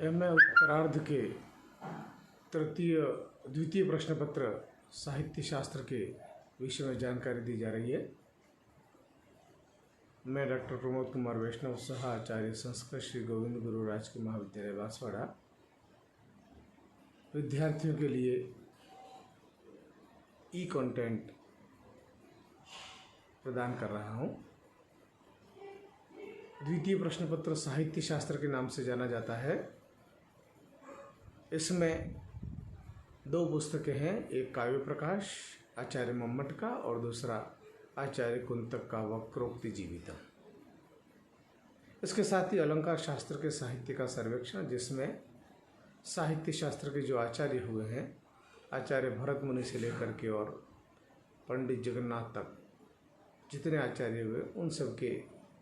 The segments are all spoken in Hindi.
एमए उत्तरार्ध के द्वितीय प्रश्न पत्र साहित्य शास्त्र के विषय में जानकारी दी जा रही है। मैं डॉक्टर प्रमोद कुमार वैष्णव सह आचार्य संस्कृत श्री गोविंद गुरु राजकीय महाविद्यालय बांसवाड़ा विद्यार्थियों के लिए ई कंटेंट प्रदान कर रहा हूँ। द्वितीय प्रश्न पत्र साहित्य शास्त्र के नाम से जाना जाता है। इसमें दो पुस्तकें हैं, एक काव्य प्रकाश आचार्य मम्मट का और दूसरा आचार्य कुंतक का वक्रोक्ति जीवितम। इसके साथ ही अलंकार शास्त्र के साहित्य का सर्वेक्षण, जिसमें साहित्य शास्त्र के जो आचार्य हुए हैं, आचार्य भरत मुनि से लेकर के और पंडित जगन्नाथ तक जितने आचार्य हुए उन सब के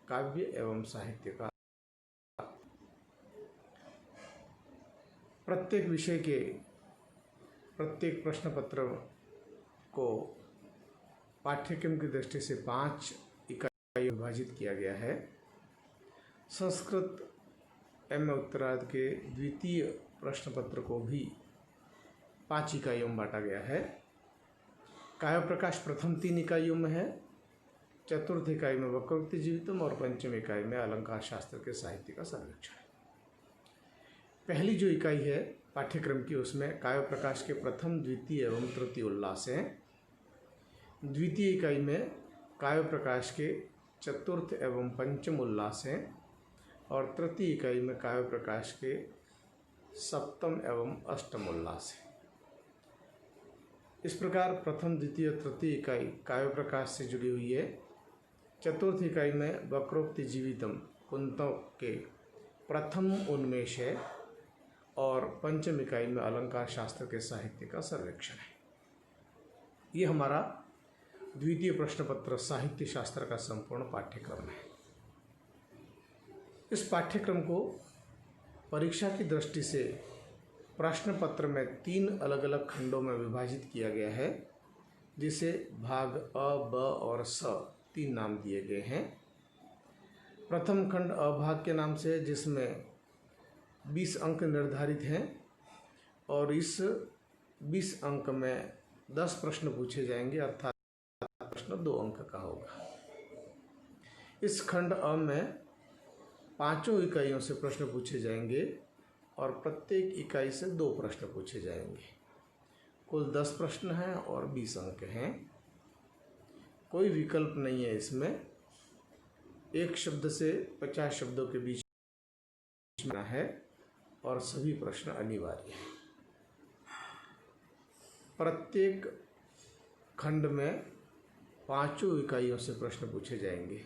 काव्य एवं साहित्य का प्रत्येक विषय के प्रत्येक प्रश्न पत्र को पाठ्यक्रम की दृष्टि से 5 इकाई विभाजित किया गया है। संस्कृत एम उत्तरार्ध के द्वितीय प्रश्न पत्र को भी 5 इकाइयों में बांटा गया है। काव्य प्रकाश प्रथम 3 इकाइयों में है, चतुर्थ इकाई में वक्रोक्ति जीवितम और पंचम इकाई में अलंकार शास्त्र के साहित्य का सर्वेक्षण है। पहली जो इकाई है पाठ्यक्रम की, उसमें काव्य प्रकाश के प्रथम, द्वितीय एवं तृतीय उल्लास हैं। द्वितीय इकाई में काव्य प्रकाश के चतुर्थ एवं पंचम उल्लास हैं और तृतीय इकाई में काव्य प्रकाश के सप्तम एवं अष्टम उल्लास है। इस प्रकार प्रथम, द्वितीय, तृतीय इकाई काव्य प्रकाश से जुड़ी हुई है। चतुर्थ इकाई में वक्रोक्ति जीवितम कुंतक के प्रथम उन्मेष है और पंचम इकाई में अलंकार शास्त्र के साहित्य का सर्वेक्षण है। ये हमारा द्वितीय प्रश्न पत्र साहित्य शास्त्र का संपूर्ण पाठ्यक्रम है। इस पाठ्यक्रम को परीक्षा की दृष्टि से प्रश्न पत्र में 3 अलग अलग खंडों में विभाजित किया गया है, जिसे भाग अ, ब और स 3 नाम दिए गए हैं। प्रथम खंड अ भाग के नाम से है, जिसमें 20 अंक निर्धारित हैं और इस 20 अंक में 10 प्रश्न पूछे जाएंगे, अर्थात प्रश्न 2 अंक का होगा। इस खंड अ में 5 इकाइयों से प्रश्न पूछे जाएंगे और प्रत्येक इकाई से 2 प्रश्न पूछे जाएंगे। कुल 10 प्रश्न हैं और 20 अंक हैं। कोई विकल्प नहीं है इसमें। एक शब्द से 50 शब्दों के बीच में है और सभी प्रश्न अनिवार्य हैं। प्रत्येक खंड में 5 इकाइयों से प्रश्न पूछे जाएंगे।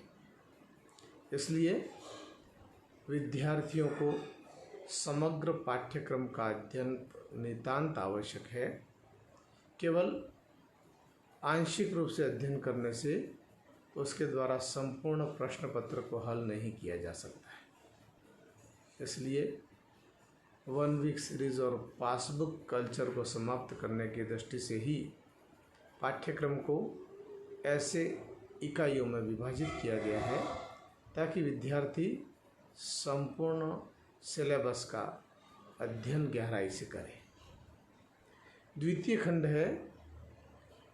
इसलिए विद्यार्थियों को समग्र पाठ्यक्रम का अध्ययन नितांत आवश्यक है। केवल आंशिक रूप से अध्ययन करने से उसके द्वारा संपूर्ण प्रश्न पत्र को हल नहीं किया जा सकता है। इसलिए 1 वीक सीरीज और पासबुक कल्चर को समाप्त करने की दृष्टि से ही पाठ्यक्रम को ऐसे इकाइयों में विभाजित किया गया है, ताकि विद्यार्थी संपूर्ण सिलेबस का अध्ययन गहराई से करें। द्वितीय खंड है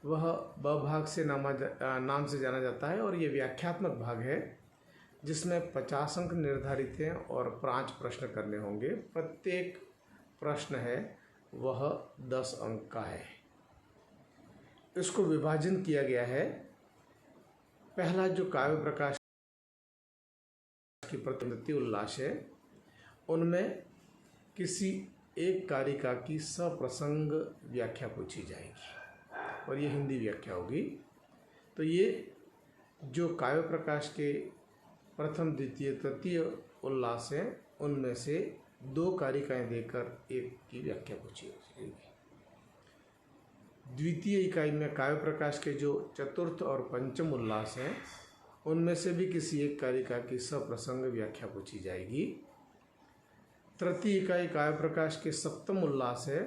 वह ब भाग से नाम से जाना जाता है और ये व्याख्यात्मक भाग है, जिसमें 50 अंक निर्धारित हैं और 5 प्रश्न करने होंगे। प्रत्येक प्रश्न है वह 10 अंक का है। इसको विभाजन किया गया है। पहला जो काव्य प्रकाश की प्रथम, द्वितीय उल्लास है, उनमें किसी एक कारिका की सप्रसंग व्याख्या पूछी जाएगी और ये हिंदी व्याख्या होगी। तो ये जो काव्य प्रकाश के प्रथम, द्वितीय, तृतीय उल्लास है, उनमें से 2 कारिकाएं देकर एक की व्याख्या पूछी जाएगी। द्वितीय इकाई में काव्य प्रकाश के जो चतुर्थ और पंचम उल्लास हैं, उनमें से भी किसी एक कारिका की सप्रसंग व्याख्या पूछी जाएगी। तृतीय इकाई काव्य प्रकाश के सप्तम उल्लास है,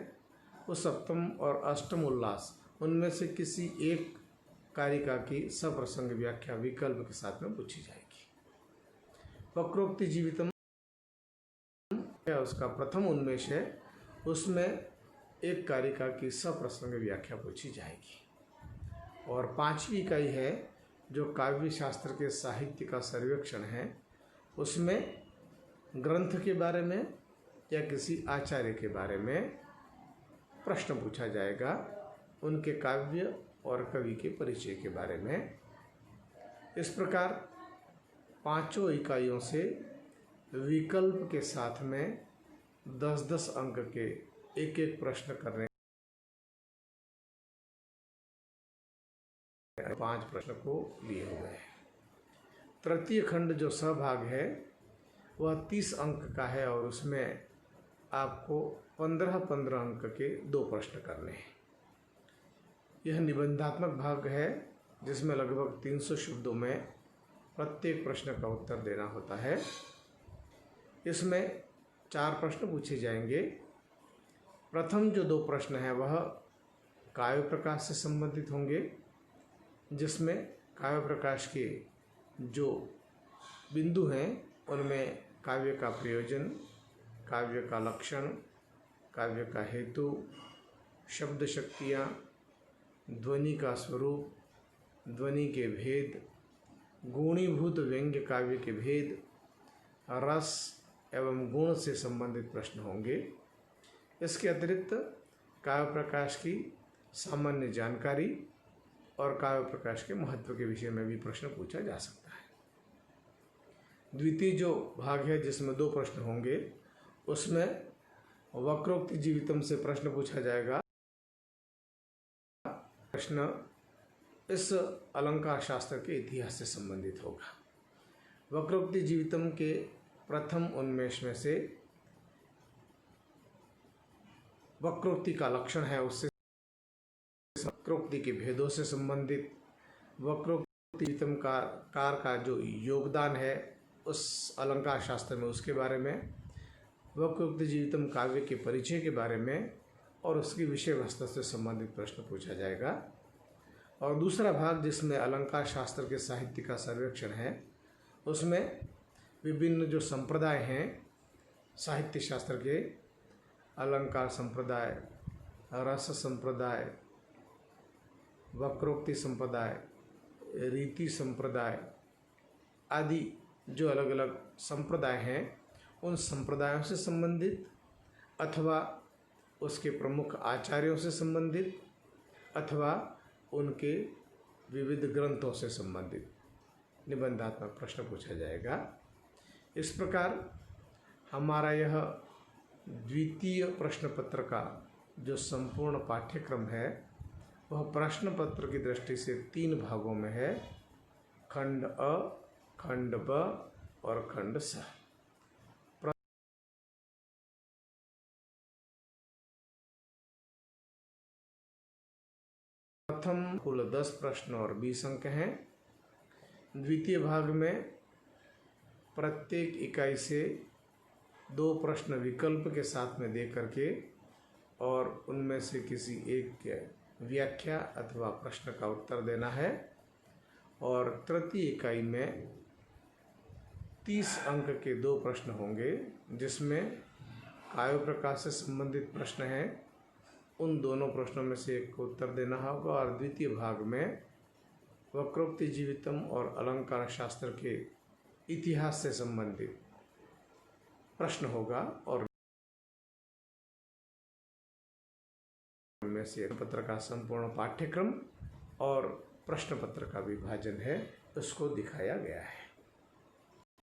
वो सप्तम और अष्टम उल्लास, उनमें से किसी एक कारिका की सप्रसंग व्याख्या विकल्प के साथ में पूछी जाएगी। वक्रोक्ति जीवितम उसका प्रथम उन्मेष है, उसमें एक कारिका की सप्रसंग व्याख्या पूछी जाएगी। और 5वीं इकाई है जो काव्य शास्त्र के साहित्य का सर्वेक्षण है, उसमें ग्रंथ के बारे में या किसी आचार्य के बारे में प्रश्न पूछा जाएगा, उनके काव्य और कवि के परिचय के बारे में। इस प्रकार 5 इकाइयों से विकल्प के साथ में 10-10 अंक के एक एक प्रश्न करने 5 प्रश्न को लिए हुए हैं। तृतीय खंड जो सहभाग है वह 30 अंक का है और उसमें आपको 15-15 अंक के 2 प्रश्न करने हैं। यह निबंधात्मक भाग है जिसमें लगभग 300 शब्दों में प्रत्येक प्रश्न का उत्तर देना होता है। इसमें 4 प्रश्न पूछे जाएंगे। प्रथम जो 2 प्रश्न हैं वह काव्य प्रकाश से संबंधित होंगे, जिसमें काव्य प्रकाश के जो बिंदु हैं उनमें काव्य का प्रयोजन, काव्य का लक्षण, काव्य का हेतु, शब्द शक्तियाँ, ध्वनि का स्वरूप, ध्वनि के भेद, गुणीभूत व्यंग्य काव्य के भेद, रस एवं गुण से संबंधित प्रश्न होंगे। इसके अतिरिक्त काव्य प्रकाश की सामान्य जानकारी और काव्य प्रकाश के महत्व के विषय में भी प्रश्न पूछा जा सकता है। द्वितीय जो भाग है जिसमें 2 प्रश्न होंगे, उसमें वक्रोक्ति जीवितम से प्रश्न पूछा जाएगा। प्रश्न इस अलंकार शास्त्र के इतिहास से संबंधित होगा। वक्रोक्ति जीवितम के प्रथम उन्मेष में से वक्रोक्ति का लक्षण है, उससे वक्रोक्ति के भेदों से संबंधित, वक्रोक्ति जीवितम का जो योगदान है उस अलंकार शास्त्र में उसके बारे में, वक्रोक्ति जीवितम काव्य के परिचय के बारे में और उसकी विषय वस्तु से संबंधित प्रश्न पूछा जाएगा। और दूसरा भाग जिसमें अलंकार शास्त्र के साहित्य का सर्वेक्षण है, उसमें विभिन्न जो संप्रदाय हैं साहित्य शास्त्र के, अलंकार संप्रदाय, रस संप्रदाय, वक्रोक्ति संप्रदाय, रीति संप्रदाय आदि जो अलग अलग संप्रदाय हैं, उन संप्रदायों से संबंधित अथवा उसके प्रमुख आचार्यों से संबंधित अथवा उनके विविध ग्रंथों से संबंधित निबंधात्मक प्रश्न पूछा जाएगा। इस प्रकार हमारा यह द्वितीय प्रश्न पत्र का जो संपूर्ण पाठ्यक्रम है वह प्रश्न पत्र की दृष्टि से 3 भागों में है, खंड अ, खंड ब और खंड स। प्रथम कुल 10 प्रश्न और 20 अंक हैं। द्वितीय भाग में प्रत्येक इकाई से 2 प्रश्न विकल्प के साथ में दे करके और उनमें से किसी एक व्याख्या अथवा प्रश्न का उत्तर देना है। और तृतीय इकाई में 30 अंक के 2 प्रश्न होंगे जिसमें काव्य प्रकाश से संबंधित प्रश्न हैं, उन दोनों प्रश्नों में से एक को उत्तर देना होगा। और द्वितीय भाग में वक्रोक्ति जीवितम और अलंकार शास्त्र के इतिहास से संबंधित प्रश्न होगा और में से पत्र का संपूर्ण पाठ्यक्रम और प्रश्न पत्र का विभाजन है, उसको दिखाया गया है।